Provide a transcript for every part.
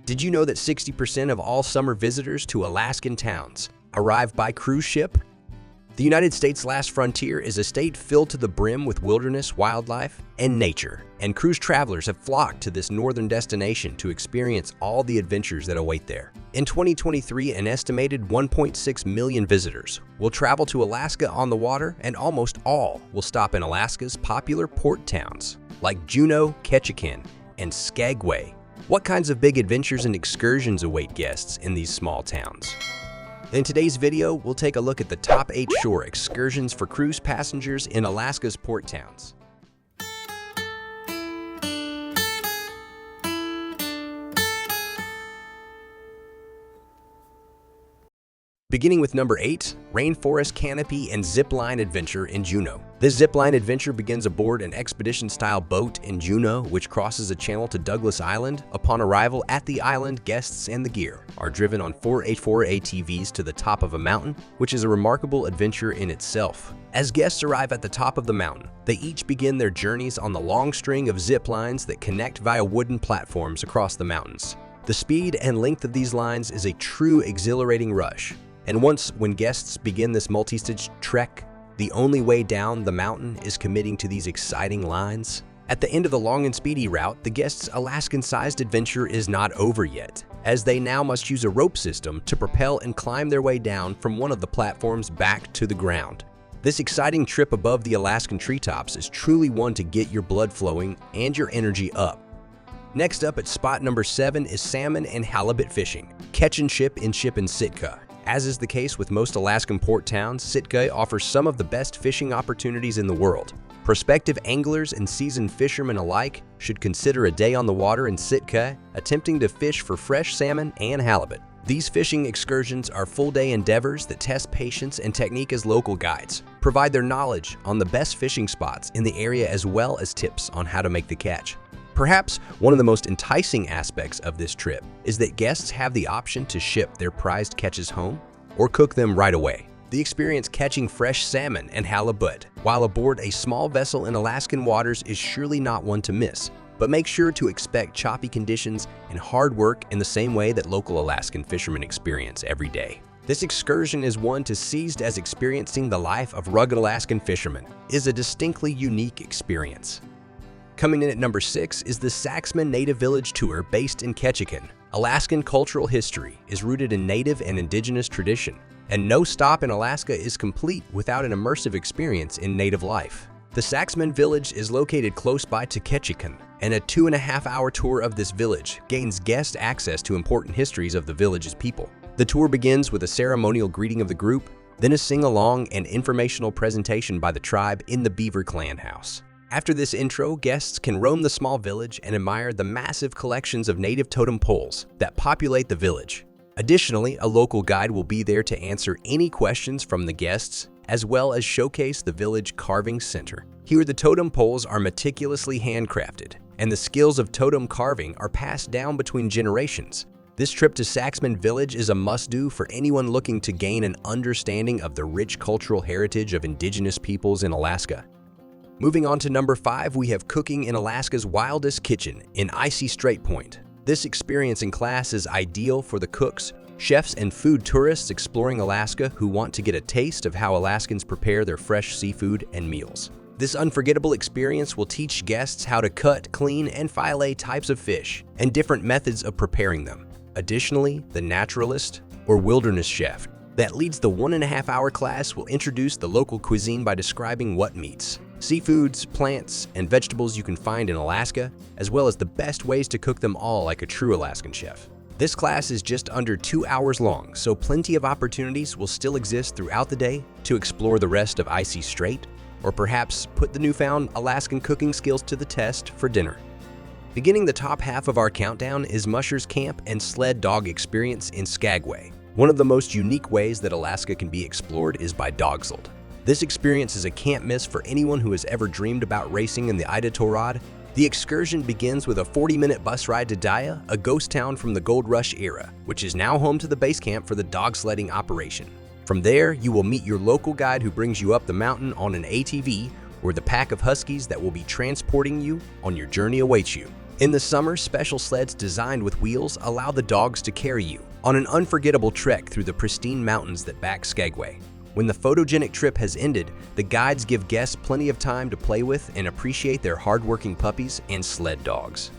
Did you know that 60% of all summer visitors to Alaskan towns arrive by cruise ship? The United States' last frontier is a state filled to the brim with wilderness, wildlife, and nature, and cruise travelers have flocked to this northern destination to experience all the adventures that await there. In 2023, an estimated 1.6 million visitors will travel to Alaska on the water, and almost all will stop in Alaska's popular port towns like Juneau, Ketchikan, and Skagway. What kinds of big adventures and excursions await guests in these small towns? In today's video, we'll take a look at the top 8 shore excursions for cruise passengers in Alaska's port towns. Beginning with number 8, Rainforest Canopy and Zipline Adventure in Juneau. This zipline adventure begins aboard an expedition-style boat in Juneau, which crosses a channel to Douglas Island. Upon arrival at the island, guests and the gear are driven on 4x4 ATVs to the top of a mountain, which is a remarkable adventure in itself. As guests arrive at the top of the mountain, they each begin their journeys on the long string of zip lines that connect via wooden platforms across the mountains. The speed and length of these lines is a true exhilarating rush. And when guests begin this multi-stage trek, the only way down the mountain is committing to these exciting lines. At the end of the long and speedy route, the guests' Alaskan-sized adventure is not over yet, as they now must use a rope system to propel and climb their way down from one of the platforms back to the ground. This exciting trip above the Alaskan treetops is truly one to get your blood flowing and your energy up. Next up at spot number 7 is salmon and halibut fishing. Catch and ship in Sitka. As is the case with most Alaskan port towns, Sitka offers some of the best fishing opportunities in the world. Prospective anglers and seasoned fishermen alike should consider a day on the water in Sitka, attempting to fish for fresh salmon and halibut. These fishing excursions are full-day endeavors that test patience and technique as local guides provide their knowledge on the best fishing spots in the area as well as tips on how to make the catch. Perhaps one of the most enticing aspects of this trip is that guests have the option to ship their prized catches home or cook them right away. The experience catching fresh salmon and halibut while aboard a small vessel in Alaskan waters is surely not one to miss, but make sure to expect choppy conditions and hard work in the same way that local Alaskan fishermen experience every day. This excursion is one to seize as experiencing the life of rugged Alaskan fishermen is a distinctly unique experience. Coming in at number 6 is the Saxman Native Village Tour based in Ketchikan. Alaskan cultural history is rooted in native and indigenous tradition, and no stop in Alaska is complete without an immersive experience in native life. The Saxman Village is located close by to Ketchikan, and a 2.5-hour tour of this village gains guests access to important histories of the village's people. The tour begins with a ceremonial greeting of the group, then a sing-along and informational presentation by the tribe in the Beaver Clan House. After this intro, guests can roam the small village and admire the massive collections of native totem poles that populate the village. Additionally, a local guide will be there to answer any questions from the guests, as well as showcase the village carving center. Here, the totem poles are meticulously handcrafted, and the skills of totem carving are passed down between generations. This trip to Saxman Village is a must-do for anyone looking to gain an understanding of the rich cultural heritage of indigenous peoples in Alaska. Moving on to number 5, we have cooking in Alaska's wildest kitchen in Icy Strait Point. This experience in class is ideal for the cooks, chefs, and food tourists exploring Alaska who want to get a taste of how Alaskans prepare their fresh seafood and meals. This unforgettable experience will teach guests how to cut, clean, and fillet types of fish and different methods of preparing them. Additionally, the naturalist or wilderness chef that leads the 1.5-hour class will introduce the local cuisine by describing what meats, seafoods, plants, and vegetables you can find in Alaska, as well as the best ways to cook them all like a true Alaskan chef. This class is just under 2 hours long, so plenty of opportunities will still exist throughout the day to explore the rest of Icy Strait, or perhaps put the newfound Alaskan cooking skills to the test for dinner. Beginning the top half of our countdown is Musher's Camp and Sled Dog Experience in Skagway. One of the most unique ways that Alaska can be explored is by dog sled. This experience is a can't miss for anyone who has ever dreamed about racing in the Iditarod. The excursion begins with a 40-minute bus ride to Daya, a ghost town from the Gold Rush era, which is now home to the base camp for the dog sledding operation. From there, you will meet your local guide who brings you up the mountain on an ATV, where the pack of huskies that will be transporting you on your journey awaits you. In the summer, special sleds designed with wheels allow the dogs to carry you on an unforgettable trek through the pristine mountains that back Skagway. When the photogenic trip has ended, the guides give guests plenty of time to play with and appreciate their hardworking puppies and sled dogs.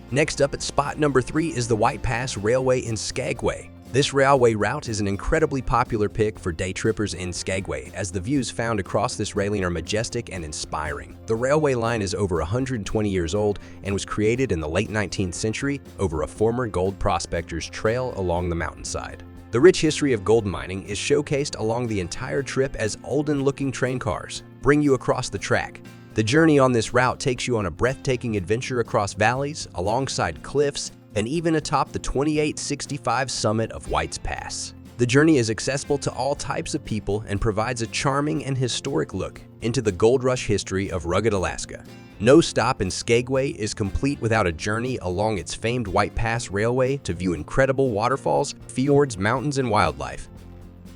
Next up at spot number 3 is the White Pass Railway in Skagway. This railway route is an incredibly popular pick for day trippers in Skagway, as the views found across this railing are majestic and inspiring. The railway line is over 120 years old and was created in the late 19th century over a former gold prospector's trail along the mountainside. The rich history of gold mining is showcased along the entire trip as olden-looking train cars bring you across the track. The journey on this route takes you on a breathtaking adventure across valleys, alongside cliffs, and even atop the 2865 summit of White's Pass. The journey is accessible to all types of people and provides a charming and historic look into the gold rush history of rugged Alaska. No stop in Skagway is complete without a journey along its famed White Pass Railway to view incredible waterfalls, fjords, mountains, and wildlife.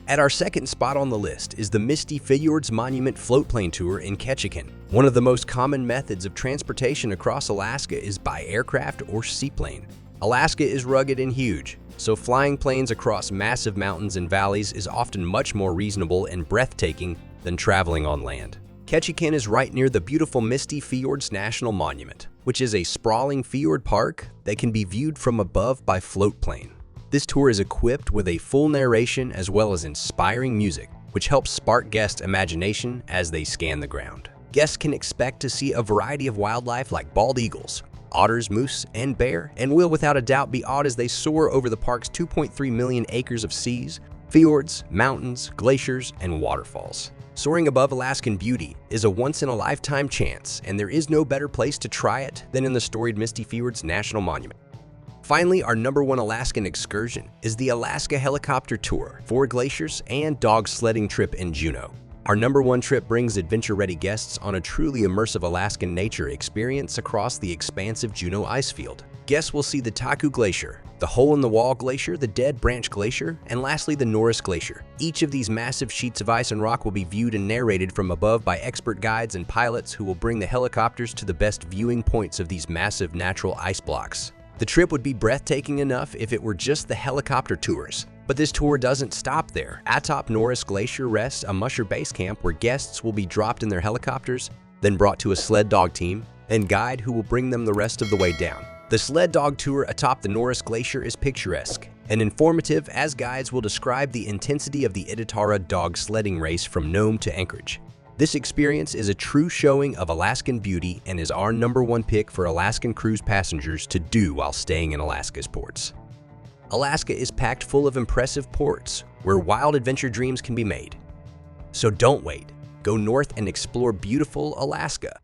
At our second spot on the list is the Misty Fjords Monument Floatplane Tour in Ketchikan. One of the most common methods of transportation across Alaska is by aircraft or seaplane. Alaska is rugged and huge, so flying planes across massive mountains and valleys is often much more reasonable and breathtaking than traveling on land. Ketchikan is right near the beautiful Misty Fjords National Monument, which is a sprawling fjord park that can be viewed from above by floatplane. This tour is equipped with a full narration as well as inspiring music, which helps spark guests' imagination as they scan the ground. Guests can expect to see a variety of wildlife like bald eagles, otters, moose, and bear, and will without a doubt be awed as they soar over the park's 2.3 million acres of seas, fjords, mountains, glaciers, and waterfalls. Soaring above Alaskan beauty is a once-in-a-lifetime chance, and there is no better place to try it than in the storied Misty Fjords National Monument. Finally, our number 1 Alaskan excursion is the Alaska Helicopter Tour, 4 glaciers, and dog sledding trip in Juneau. Our number 1 trip brings adventure-ready guests on a truly immersive Alaskan nature experience across the expansive Juneau icefield. Guests will see the Taku Glacier, the Hole-in-the-Wall Glacier, the Dead Branch Glacier, and lastly the Norris Glacier. Each of these massive sheets of ice and rock will be viewed and narrated from above by expert guides and pilots who will bring the helicopters to the best viewing points of these massive natural ice blocks. The trip would be breathtaking enough if it were just the helicopter tours. But this tour doesn't stop there. Atop Norris Glacier rests a musher base camp where guests will be dropped in their helicopters, then brought to a sled dog team and guide who will bring them the rest of the way down. The sled dog tour atop the Norris Glacier is picturesque and informative, as guides will describe the intensity of the Itatara dog sledding race from Nome to Anchorage. This experience is a true showing of Alaskan beauty and is our number 1 pick for Alaskan cruise passengers to do while staying in Alaska's ports. Alaska is packed full of impressive ports where wild adventure dreams can be made. So don't wait. Go north and explore beautiful Alaska.